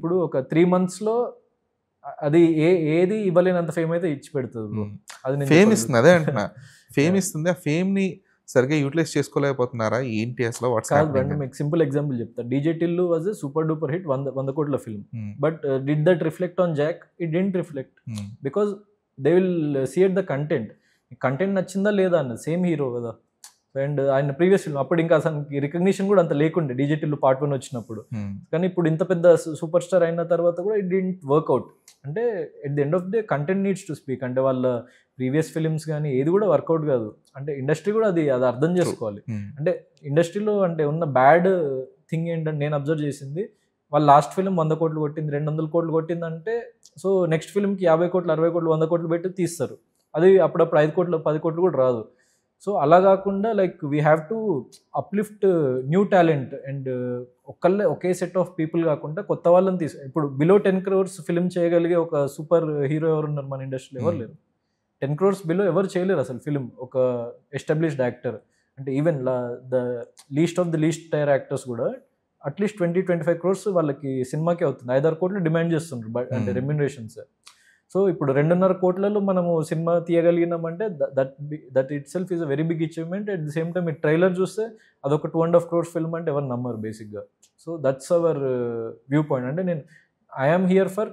ఇప్పుడు ఒక 3 monthsలో అది ఏది ఇవ్వలేనంత ఫేమ్ అయితే ఇచ్చి పెడుతుంది బ్రో. అది నేను ఫేమ్ చెప్పగలుగుతా. ఇస్తుంది, అదే అంటున్నా. ఫేమ్ ఇస్తుంది. ఆ ఫేమ్‌ని సరిగ్గా యూటిలైజ్ చేసుకోలేకపోతున్నారా? ఏంటి అసలు వాట్స్ కాదు హ్యాపెనింగ్ అంటే అని? మీకు సింపుల్ ఎగ్జాంపుల్ చెప్తా. 'DJ Tillu' was a super duper hit 100 కోట్ల film. But did that reflect on Jack? It didn't reflect. Because they will see at the content. Content నచ్చిందా లేదా అన్నది. సేమ్ హీరో కదా. అండ్ ఆయన ప్రీవియస్ ఫిల్మ్ అప్పుడు ఇంకా అసలు రికగ్నిషన్ కూడా అంత లేకుండే 'డీజే టిల్లు పార్ట్ 1' వచ్చినప్పుడు. కానీ ఇప్పుడు ఇంత పెద్ద సూపర్ స్టార్ అయిన తర్వాత కూడా ఇట్ డిడ్ంట్ వర్క్అవుట్. అంటే at the end of the content needs to speak. అంటే వాళ్ళ ప్రీవియస్ ఫిలిమ్స్ కానీ ఏది కూడా వర్కౌట్ కాదు. అంటే ఇండస్ట్రీ కూడా అది అర్థం చేసుకోవాలి. అంటే ఇండస్ట్రీలో అంటే ఉన్న బ్యాడ్ థింగ్ ఏంటంటే నేను అబ్జర్వ్ చేసింది, వాళ్ళ లాస్ట్ ఫిల్మ్ 100 కోట్లు కొట్టింది, 200 కోట్లు కొట్టిందంటే సో నెక్స్ట్ ఫిల్మ్కి 50 కోట్లు, 60 కోట్లు, 100 కోట్లు పెట్టి తీస్తారు. అది అప్పుడప్పుడు 5 కోట్లు, 10 కోట్లు కూడా రాదు. సో అలా కాకుండా like we have to uplift new talent and okay set of people కాకుండా కొత్త వాళ్ళని ఇప్పుడు బిలో 10 crores ఫిల్మ్ చేయగలిగే ఒక సూపర్ హీరో ఎవరు ఉన్నారు మన ఇండస్ట్రీలో? ఎవరు లేరు. 10 crores బిలో ఎవరు చేయలేరు అసలు ఫిల్మ్. ఒక ఎస్టాబ్లిష్డ్ యాక్టర్ అంటే even the least of the least tier actors కూడా అట్లీస్ట్ 20-25 crores వాళ్ళకి సినిమాకే అవుతుంది. 5-6 కోట్లు డిమాండ్ చేస్తుండ్రు అంటే రెమ్యునరేషన్స్. సో ఇప్పుడు 2.5 కోట్లలో మనము సినిమా తీయగలిగినామంటే that itself is a very big achievement. At the same time ఈ ట్రైలర్ చూస్తే అదొక 2.5 crores ఫిల్మ్ అంటే ఎవరు నమ్మరు బేసిక్గా. So that's our view point. అంటే నేను I'm here for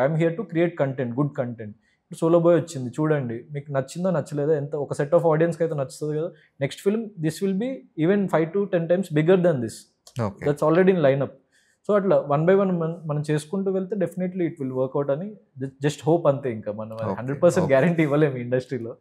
I'm here to create content, good content. ఇప్పుడు సోలో బాయ్ వచ్చింది చూడండి, మీకు నచ్చిందో నచ్చలేదో, ఎంత ఒక సెట్ ఆఫ్ ఆడియన్స్కి అయితే నచ్చుతుంది కదా. Next film this will be even 5-10 times bigger than this. That's already in lineup. So అట్లా 1 by 1 మనం చేసుకుంటూ వెళ్తే డెఫినెట్లీ ఇట్ విల్ వర్క్అవుట్ అని జస్ట్ హోప్ అంతే. ఇంకా మనం 100% గ్యారంటీ ఇవ్వలేము ఇండస్ట్రీలో.